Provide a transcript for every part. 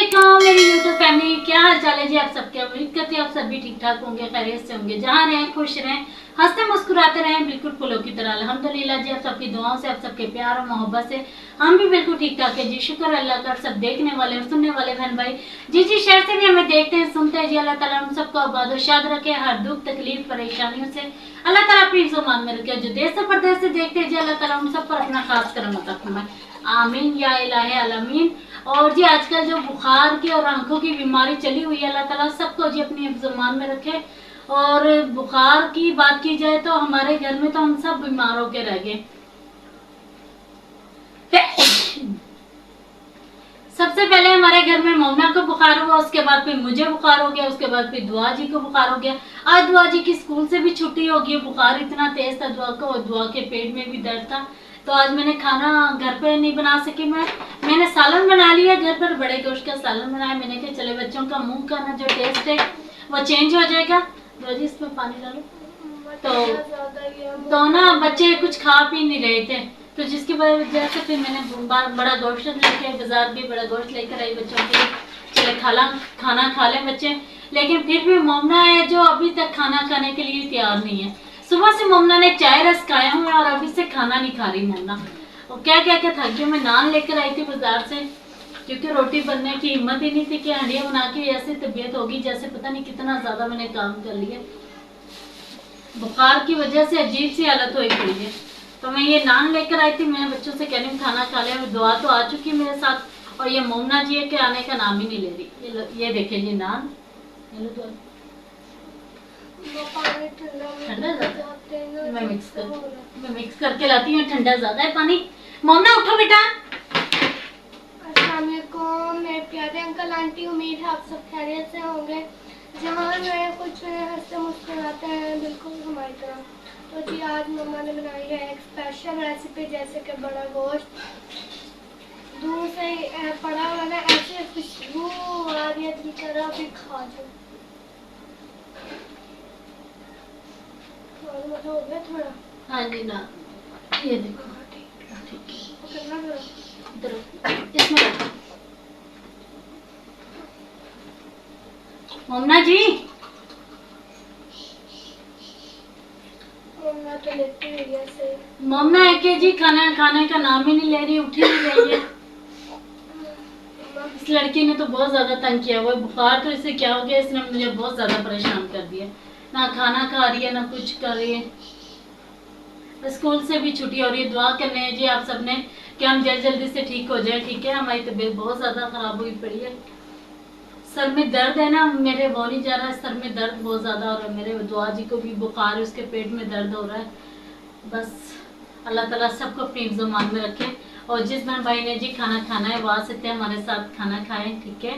वालेकुम मेरी YouTube family, क्या हाल चाल है जी आप सबके। उम्मीद करती हूँ आप सब भी ठीक ठाक होंगे, खैरियत से होंगे, जहाँ रहें खुश रहें, हंसते मुस्कुराते रहें, बिल्कुल फूलों की तरह। अल्हम्दुलिल्लाह जी, आप सबकी दुआओं से, आप सबके प्यार और मोहब्बत से हम भी बिल्कुल ठीक ठाक है जी। शुक्र अल्लाह का। सब देखने वाले और सुनने वाले बहन भाई जी शहर से भी हमें देखते हैं सुनते हैं जी, अल्लाह ताला हम सबको आबाद और शाद रखे, हर दुख तकलीफ परेशानियों से अल्लाह ताला अपनी ईमान में रखे। जो देश से परदेश से देखते हैं जी, अल्लाह ताला हम सब पर अपना खास करम अता फरमाए, आमीन या इलाहे आलमीन। और जी आजकल जो बुखार की और आंखों की बीमारी चली हुई है, अल्लाह ताला सबको जी अपनी ईमान में रखे। और बुखार की बात की जाए तो हमारे घर में तो हम सब बीमार होके रह गए। सबसे पहले हमारे घर में मोमना को बुखार हुआ, उसके बाद फिर मुझे बुखार हो गया, उसके बाद फिर दुआ जी को बुखार हो गया। आज दुआ जी की स्कूल से भी छुट्टी हो गई। बुखार इतना तेज था दुआ को, और दुआ के पेट में भी दर्द था। तो आज मैंने खाना घर पे नहीं बना सकी। मैंने सालन बना लिया घर पर, बड़े गोश्त का सालन बनाया। मैंने कहा चले बच्चों का मुंह का ना जो टेस्ट है वो चेंज हो जाएगा। दुआ जी इसमें पानी डालो। तो ना बच्चे कुछ खा पी नहीं रहे थे, तो जिसकी वजह से फिर मैंने बड़ा गोश्त लेके बाजार भी बड़ा गोश्त लेकर आई बच्चों के लिए। चले खाना खा लें बच्चे। लेकिन फिर भी मोमना है जो अभी तक खाना खाने के लिए तैयार नहीं है। सुबह से मोमना ने चाय रस खाया हुआ और अभी से खाना नहीं खा रही मोमना। और क्या क्या क्या थक गई। मैं नान लेकर आई थी बाजार से, क्योंकि रोटी बनने की हिम्मत ही नहीं थी कि हंडिया बना के ऐसी तबीयत होगी जैसे पता नहीं कितना ज्यादा मैंने काम कर लिया। बुखार की वजह से अजीब सी हालत हुई पड़ी है। तो मैं ये नान लेकर आई थी। मैं बच्चों से कह रही हूँ खाना खा लिया। दुआ तो आ चुकी मेरे साथ, और ये मोमना जी है कि आने का नाम ही नहीं ले रही। ये देखिए जी नान। ठंडा ज्यादा, मैं मिक्स करके लाती हूँ। ठंडा ज्यादा है पानी। मोमना उठो बेटा। अस्सलाम वालेकुम मेरे प्यारे अंकल आंटी, उम्मीद है आप सब खैरियत से होंगे, जहाँ रहे कुछ हंसते मुस्कुराते हैं बिल्कुल हमारी तरह। तो जी आज मम्मा ने बनाई है एक स्पेशल रेसिपी, जैसे कि बड़ा गोश्त दूर से पड़ा हुआ ना, ऐसे खुशबू आ रही है की तरह भी खा जाओ। हो गया थोड़ा। हाँ जी ना, ये देखो करना थोड़ा इधर इसमें रखो। मोमना जी, मम्मा तो लेती हुई है से। मोमना है कि जी खाना खाने का नाम ही नहीं ले रही, उठी नहीं रही है। इस लड़की ने तो बहुत ज्यादा तंग किया हुआ है। बुखार तो इससे क्या हो गया, इसने मुझे बहुत ज्यादा परेशान कर दिया। ना खाना खा रही है ना कुछ कर रही है। स्कूल से भी छुट्टी हो रही है। दुआ करने है जी आप सबने कि हम जल्दी से ठीक हो जाए। ठीक है, हमारी तबीयत बहुत ज्यादा खराब हुई पड़ी है। सर में दर्द है ना मेरे, वो नहीं जा रहा है। सर में दर्द बहुत ज्यादा हो रहा है मेरे। दुआ जी को भी बुखार है, उसके पेट में दर्द हो रहा है। बस अल्लाह ताला सबको अपनी ज़ुबान में रखे। और जिस बहन भाई ने जी खाना खाना है वो आ सकते हैं हमारे साथ खाना खाएं। ठीक है,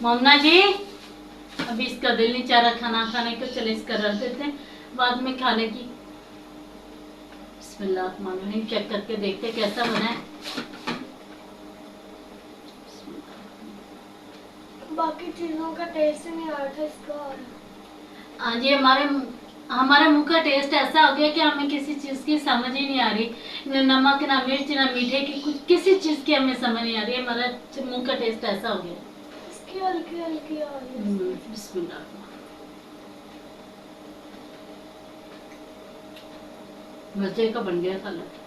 मोमना जी अभी इसका दिल नहीं चाह रहा खाना खाने को, चले इसका रख देते हैं बाद में खा लेगी। बिस्मिल्लाहिर्रहमानिर्रहीम। चेक करके देखते कैसा बना है। बाकी चीजों का टेस्ट नहीं आ रहा था, इसका आ रहा। आज ये हमारे मुंह का टेस्ट ऐसा हो गया कि हमें किसी चीज की समझ ही नहीं आ रही। न नमक ना मिर्च ना मीठे की कुछ किसी चीज की हमें समझ नहीं आ रही है। हमारा मुंह का टेस्ट ऐसा हो गया। इसकी हल्की हल्की आ रही है। बिस्मिल्लाह। मजे का बन गया सलाद।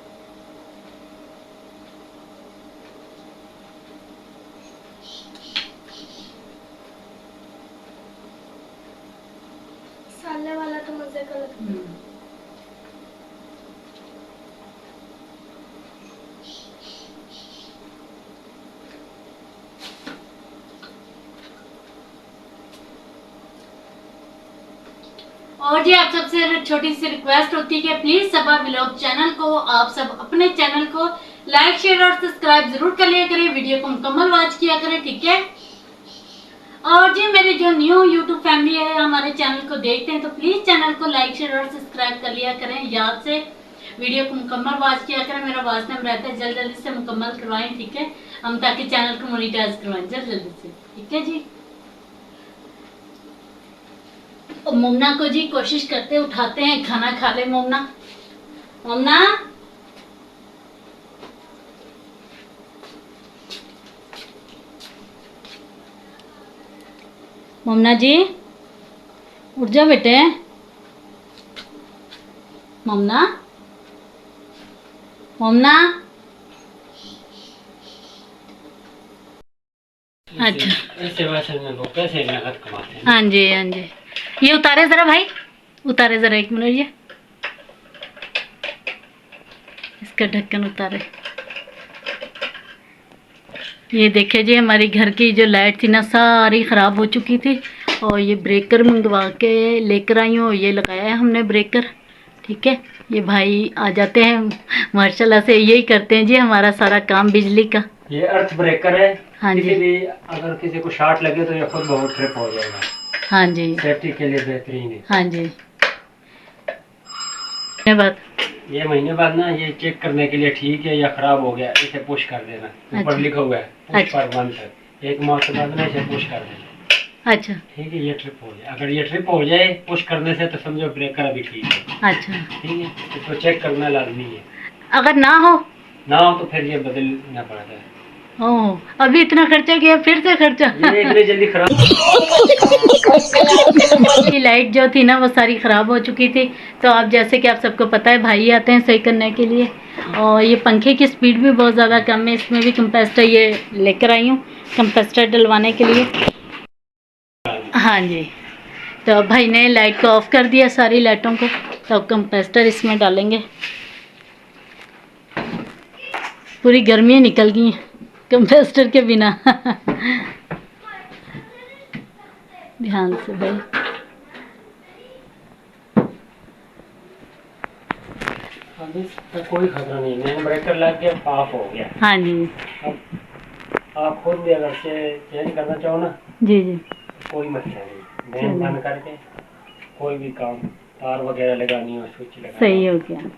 साले वाला तो मजे का लगता है। और जी आप सबसे छोटी सी रिक्वेस्ट होती है कि प्लीज सबा व्लॉग चैनल को आप सब अपने चैनल को लाइक शेयर और सब्सक्राइब जरूर कर लिया करें। वीडियो को मुकम्मल वॉच किया करें। ठीक है, और जी मेरी जो न्यू यूट्यूब फैमिली है हमारे चैनल को देखते हैं तो प्लीज चैनल को लाइक शेयर और सब्सक्राइब कर लिया करें। याद से वीडियो को मुकम्मल वॉच किया करें। मेरा वॉच टाइम रहता है, जल्दी से मुकम्मल करवाएं। ठीक है, हम ताकि चैनल को मोनिटाइज करवाएं जल्दी से। ठीक है जी। मोमना को जी कोशिश करते उठाते हैं खाना खा ले। मोमना मोमना मोमना जी उठ जाओ बेटे। मोमना मोमना। अच्छा ऐसे वैसे में लोग कैसे मेहनत कमाते हैं। हाँ जी हाँ जी। ये उतारे ज़रा भाई, उतारे ज़रा, एक मिनट, ये इसका ढक्कन उतारे। ये देखिए जी, हमारी घर की जो लाइट थी ना सारी ख़राब हो चुकी थी और ये ब्रेकर मंगवा के लेकर आई हूँ। ये लगाया है हमने ब्रेकर, ठीक है। ये भाई आ जाते हैं माशाल्लाह से, यही करते हैं जी हमारा सारा काम बिजली का। ये अर्थ ब्रेकर है। हाँ जी। किसी भी अगर किसी को शॉर्ट लगे तो ये खुद बहुत ट्रिप हो जाएगा। हाँ जी सेफ्टी के लिए बेहतरीन है। हाँ जी। धन्यवाद। ये महीने बाद ना ये चेक करने के लिए ठीक है या खराब हो गया, इसे पुश कर देना। ऊपर अच्छा। लिखा हुआ है पुश अच्छा। पर मंथ, एक माह के बाद में इसे पुश कर देना। अच्छा ठीक है, ये ट्रिप हो जाए। अगर ये ट्रिप हो जाए पुश करने से तो समझो ब्रेकर अभी ठीक है। अच्छा। ठीक है, इसको चेक करना लाजमी है। अगर ना हो तो फिर ये बदलना पड़ता है। ओ, अभी इतना खर्चा किया फिर से खर्चा। ये इतनी जल्दी खराब ये लाइट जो थी ना वो सारी ख़राब हो चुकी थी। तो अब जैसे कि आप सबको पता है भाई आते हैं सही करने के लिए। और ये पंखे की स्पीड भी बहुत ज़्यादा कम है, इसमें भी कंप्रेसर ये लेकर आई हूँ कंप्रेसर डलवाने के लिए। हाँ जी। तो भाई ने लाइट को ऑफ कर दिया सारी लाइटों को, तो अब कंप्रेसर इसमें डालेंगे। पूरी गर्मी निकल गई हैं कंप्रेसर के बिना। ध्यान से भाई। अभी तो कोई खतरा नहीं, मेन ब्रेकर लग गया, ऑफ हो गया। हाँ जी। अब आप खुद भी अगर से चेंज करना चाहो ना, जी जी। कोई मसला नहीं, मेन बंद करके कोई भी काम तार वगैरह लगानी हो, स्विच लगाना सही हो गया,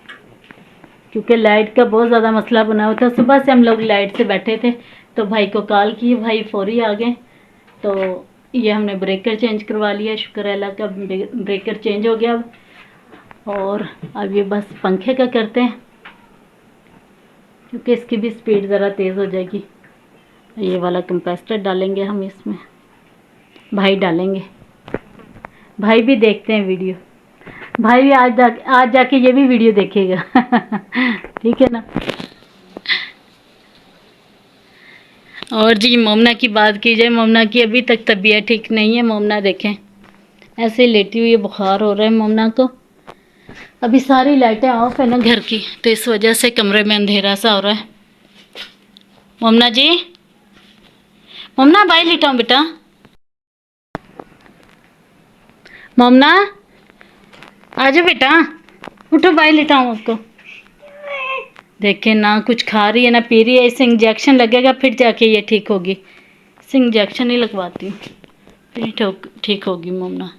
क्योंकि लाइट का बहुत ज़्यादा मसला बना हुआ था। सुबह से हम लोग लाइट से बैठे थे तो भाई को कॉल किए, भाई फौरी आ गए। तो ये हमने ब्रेकर चेंज करवा लिया, शुक्र है अल्लाह का, ब्रेकर चेंज हो गया अब। और अब ये बस पंखे का करते हैं क्योंकि इसकी भी स्पीड ज़रा तेज़ हो जाएगी। ये वाला कंप्रेसर डालेंगे हम इसमें, भाई डालेंगे। भाई भी देखते हैं वीडियो, भाई भी आज जाके ये भी वीडियो देखेगा। ठीक है ना। और जी मोमना की बात की जाए, मोमना की अभी तक तबीयत ठीक नहीं है। मोमना देखें ऐसे ही लेटी हुई है, बुखार हो रहा है मोमना को। अभी सारी लाइटें ऑफ है ना घर की, तो इस वजह से कमरे में अंधेरा सा हो रहा है। मोमना जी, मोमना बाई लिटाऊं बेटा। मोमना आ जाओ बेटा, उठो बाई लिटाऊं आपको। देखे ना कुछ खा रही है ना पी रही है। इसे इंजेक्शन लगेगा फिर जाके ये ठीक होगी। इसे इंजेक्शन ही लगवाती हूँ फिर ठीक होगी मोमना।